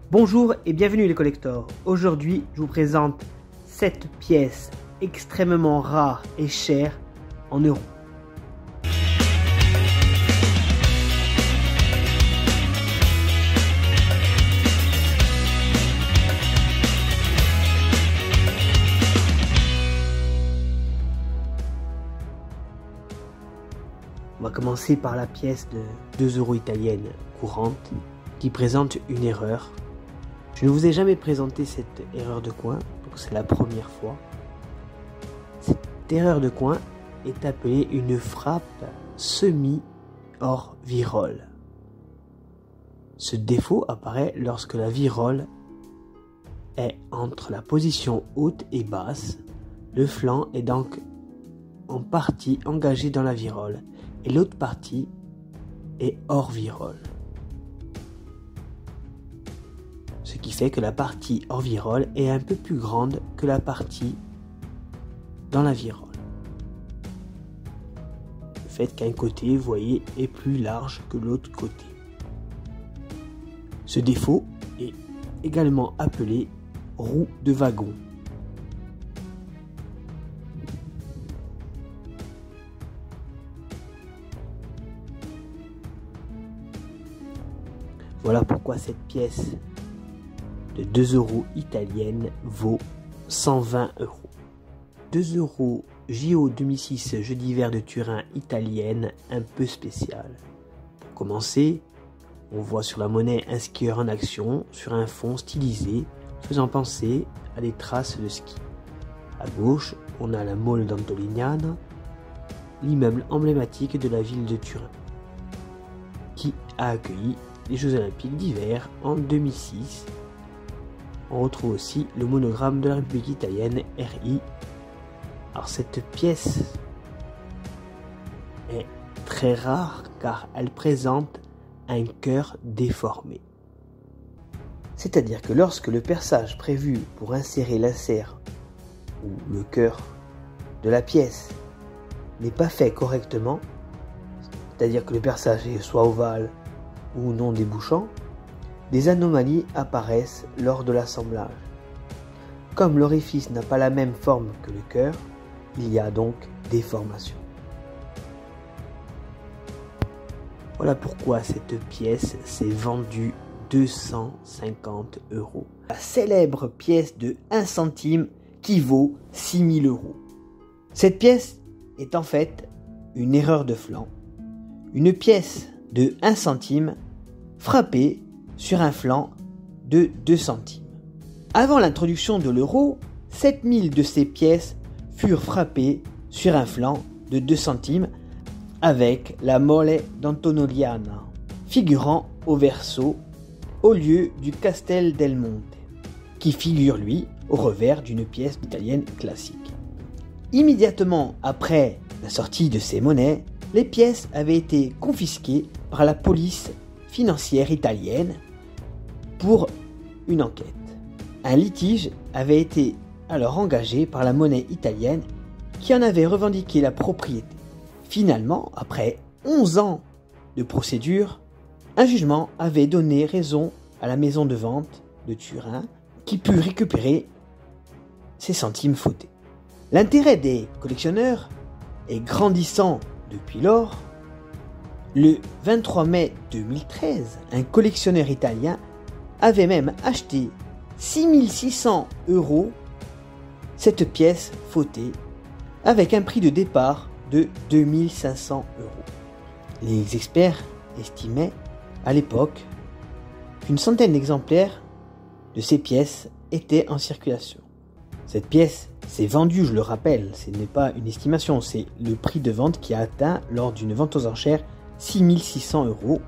Bonjour et bienvenue les collectors. Aujourd'hui, je vous présente 7 pièces extrêmement rares et chères en euros. On va commencer par la pièce de 2 euros italienne courante qui présente une erreur. Je ne vous ai jamais présenté cette erreur de coin, donc c'est la première fois. Cette erreur de coin est appelée une frappe semi-hors virole. Ce défaut apparaît lorsque la virole est entre la position haute et basse. Le flanc est donc en partie engagé dans la virole et l'autre partie est hors virole. Ce qui fait que la partie hors virole est un peu plus grande que la partie dans la virole. Le fait qu'un côté, vous voyez, est plus large que l'autre côté. Ce défaut est également appelé roue de wagon. Voilà pourquoi cette pièce de 2 euros italienne vaut 120 euros. 2 euros JO 2006 Jeux d'hiver de Turin italienne un peu spéciale. Pour commencer, on voit sur la monnaie un skieur en action sur un fond stylisé faisant penser à des traces de ski. À gauche, on a la Mole d'Antolignana, l'immeuble emblématique de la ville de Turin, qui a accueilli les Jeux Olympiques d'hiver en 2006. On retrouve aussi le monogramme de la République italienne RI. Alors cette pièce est très rare car elle présente un cœur déformé. C'est-à-dire que lorsque le perçage prévu pour insérer l'insert ou le cœur de la pièce n'est pas fait correctement, c'est-à-dire que le perçage est soit ovale ou non débouchant, des anomalies apparaissent lors de l'assemblage. Comme l'orifice n'a pas la même forme que le cœur, il y a donc déformation. Voilà pourquoi cette pièce s'est vendue 250 euros. La célèbre pièce de 1 centime qui vaut 6000 euros. Cette pièce est en fait une erreur de flanc. Une pièce de 1 centime frappée sur un flanc de 2 centimes. Avant l'introduction de l'euro, 7000 de ces pièces furent frappées sur un flanc de 2 centimes avec la Mole d'Antonigliana, figurant au verso au lieu du Castel del Monte, qui figure lui au revers d'une pièce italienne classique. Immédiatement après la sortie de ces monnaies, les pièces avaient été confisquées par la police financière italienne pour une enquête. Un litige avait été alors engagé par la monnaie italienne qui en avait revendiqué la propriété. Finalement, après 11 ans de procédure, un jugement avait donné raison à la maison de vente de Turin qui put récupérer ses centimes fautés. L'intérêt des collectionneurs est grandissant depuis lors. Le 23 mai 2013, un collectionneur italien avait même acheté 6600 euros cette pièce fautée avec un prix de départ de 2500 euros. Les experts estimaient à l'époque qu'une centaine d'exemplaires de ces pièces étaient en circulation. Cette pièce s'est vendue, je le rappelle, ce n'est pas une estimation, c'est le prix de vente qui a atteint lors d'une vente aux enchères 6600 euros.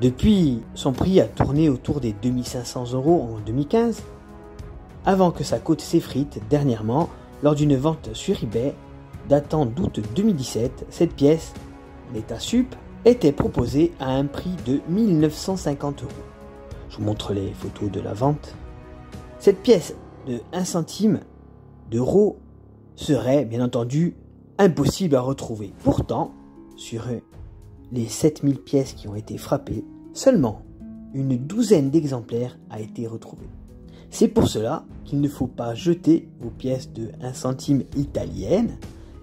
Depuis, son prix a tourné autour des 2500 euros en 2015, avant que sa cote s'effrite dernièrement lors d'une vente sur eBay datant d'août 2017. Cette pièce, en état sup, était proposée à un prix de 1950 euros. Je vous montre les photos de la vente. Cette pièce de 1 centime d'euro serait bien entendu impossible à retrouver. Pourtant, sur les 7000 pièces qui ont été frappées, seulement une douzaine d'exemplaires a été retrouvée. C'est pour cela qu'il ne faut pas jeter vos pièces de 1 centime italiennes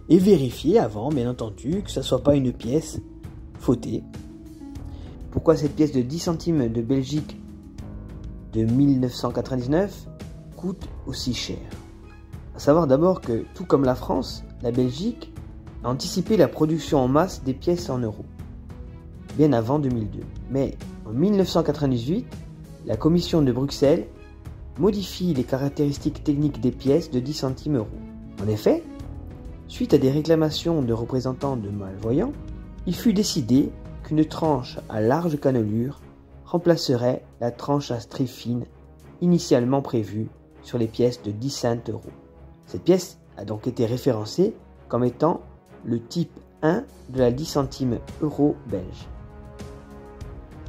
et vérifier avant, bien entendu, que ce ne soit pas une pièce fautée. Pourquoi cette pièce de 10 centimes de Belgique de 1999 coûte aussi cher? À savoir d'abord que, tout comme la France, la Belgique a anticipé la production en masse des pièces en euros, bien avant 2002. Mais en 1998, la Commission de Bruxelles modifie les caractéristiques techniques des pièces de 10 centimes euros. En effet, suite à des réclamations de représentants de malvoyants, il fut décidé qu'une tranche à large cannelure remplacerait la tranche à stries fines initialement prévue sur les pièces de 10 cents euros. Cette pièce a donc été référencée comme étant le type 1 de la 10 centimes euro belge.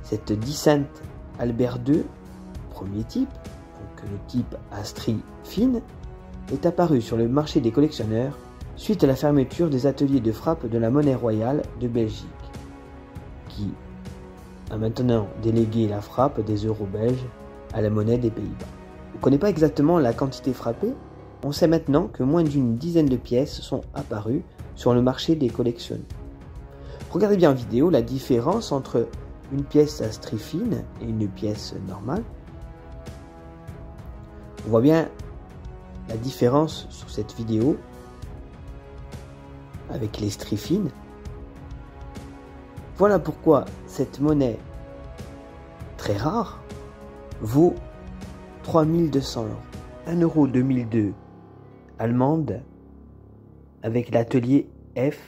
Cette 10 cents Albert II, premier type, donc le type à stries fines, est apparu sur le marché des collectionneurs suite à la fermeture des ateliers de frappe de la monnaie royale de Belgique, qui a maintenant délégué la frappe des euros belges à la monnaie des Pays-Bas. On ne connaît pas exactement la quantité frappée, on sait maintenant que moins d'une dizaine de pièces sont apparues sur le marché des collectionneurs. Regardez bien en vidéo la différence entre une pièce à stries fines et une pièce normale. On voit bien la différence sur cette vidéo avec les stries fines. Voilà pourquoi cette monnaie très rare vaut 3200 euros. 1 euro 2002 allemande avec l'atelier F,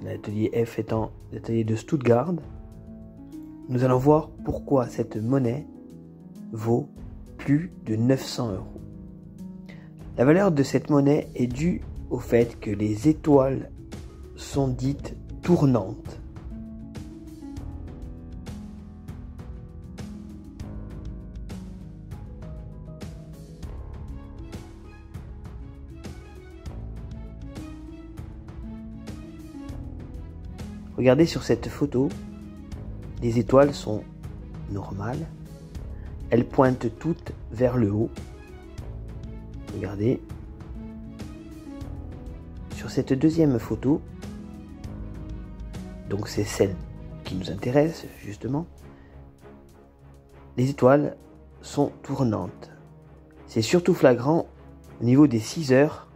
l'atelier F étant l'atelier de Stuttgart. Nous allons voir pourquoi cette monnaie vaut plus de 900 euros. La valeur de cette monnaie est due au fait que les étoiles sont dites tournantes. Regardez sur cette photo, les étoiles sont normales, elles pointent toutes vers le haut. Regardez. Sur cette deuxième photo, donc c'est celle qui nous intéresse justement, les étoiles sont tournantes. C'est surtout flagrant au niveau des 6 heures,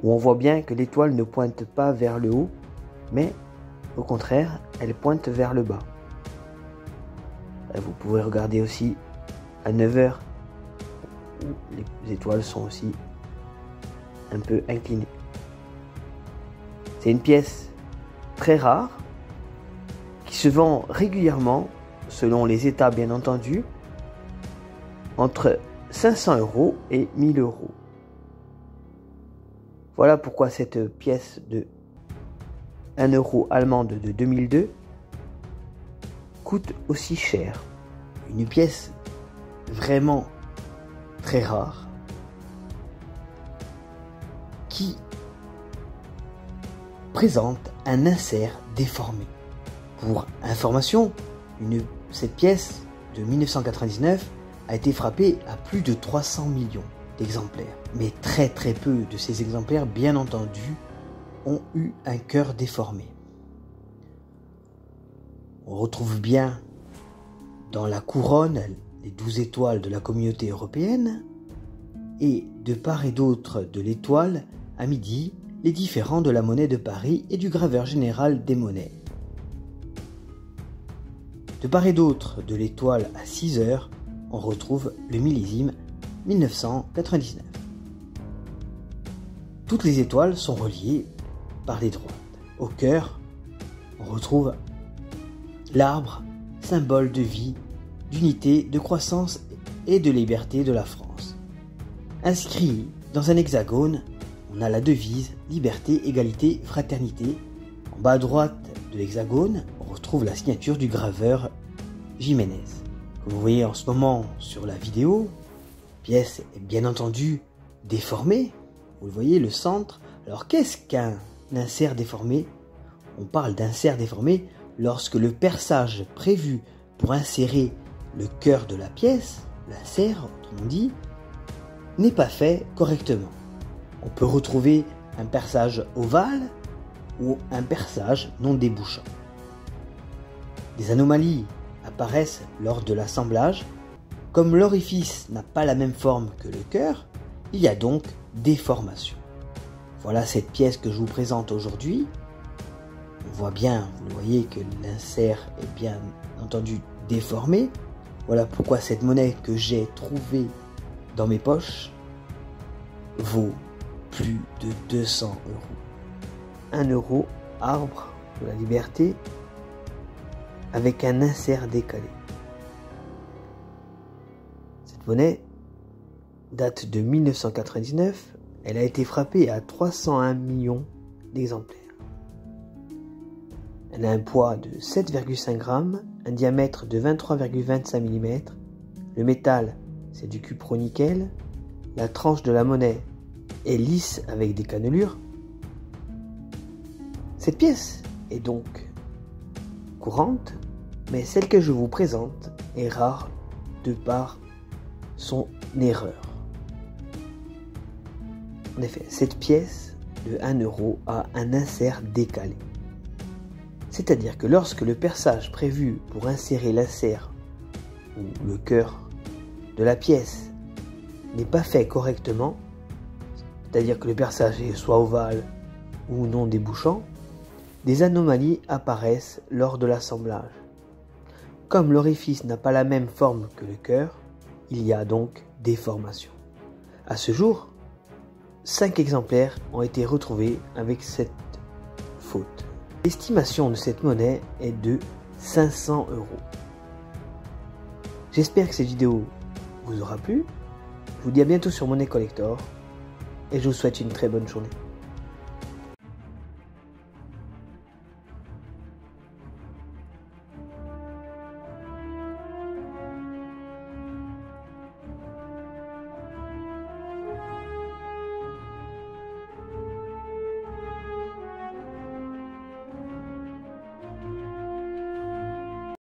où on voit bien que l'étoile ne pointe pas vers le haut, mais au contraire, elle pointe vers le bas. Vous pouvez regarder aussi à 9 heures, où les étoiles sont aussi un peu inclinées. C'est une pièce très rare qui se vend régulièrement, selon les états bien entendu, entre 500 euros et 1000 euros. Voilà pourquoi cette pièce de 1 euro allemande de 2002 coûte aussi cher. Une pièce vraiment très rare qui présente un insert déformé. Pour information, cette pièce de 1999 a été frappée à plus de 300 millions d'exemplaires. Mais très peu de ces exemplaires, bien entendu, ont eu un cœur déformé. On retrouve bien dans la couronne les 12 étoiles de la communauté européenne et de part et d'autre de l'étoile à midi les différents de la monnaie de Paris et du graveur général des monnaies. De part et d'autre de l'étoile à 6 heures, on retrouve le millésime 1999. Toutes les étoiles sont reliées par des droites. Au cœur, on retrouve l'arbre, symbole de vie, d'unité, de croissance et de liberté de la France. Inscrit dans un hexagone, on a la devise liberté, égalité, fraternité. En bas à droite de l'hexagone, on retrouve la signature du graveur Jiménez. Comme vous voyez en ce moment sur la vidéo, la pièce est bien entendu déformée. Vous le voyez, le centre. Alors qu'est-ce qu'un insert déformé? On parle d'insert déformé lorsque le perçage prévu pour insérer le cœur de la pièce, la serre, autrement dit, n'est pas fait correctement. On peut retrouver un perçage ovale ou un perçage non débouchant. Des anomalies apparaissent lors de l'assemblage. Comme l'orifice n'a pas la même forme que le cœur, il y a donc déformation. Voilà cette pièce que je vous présente aujourd'hui. On voit bien, vous le voyez, que l'insert est bien entendu déformé. Voilà pourquoi cette monnaie que j'ai trouvée dans mes poches vaut plus de 200 euros. 1 euro, arbre de la liberté, avec un insert décalé. Cette monnaie date de 1999. Elle a été frappée à 301 millions d'exemplaires. Elle a un poids de 7,5 grammes, un diamètre de 23,25 mm. Le métal, c'est du cupro-nickel. La tranche de la monnaie est lisse avec des cannelures. Cette pièce est donc courante, mais celle que je vous présente est rare de par son erreur. En effet, cette pièce de 1 euro a un insert décalé. C'est-à-dire que lorsque le perçage prévu pour insérer l'insert ou le cœur de la pièce n'est pas fait correctement, c'est-à-dire que le perçage est soit ovale ou non débouchant, des anomalies apparaissent lors de l'assemblage. Comme l'orifice n'a pas la même forme que le cœur, il y a donc déformation. À ce jour, 5 exemplaires ont été retrouvés avec cette faute. L'estimation de cette monnaie est de 500 euros. J'espère que cette vidéo vous aura plu. Je vous dis à bientôt sur Monnaie Collector et je vous souhaite une très bonne journée.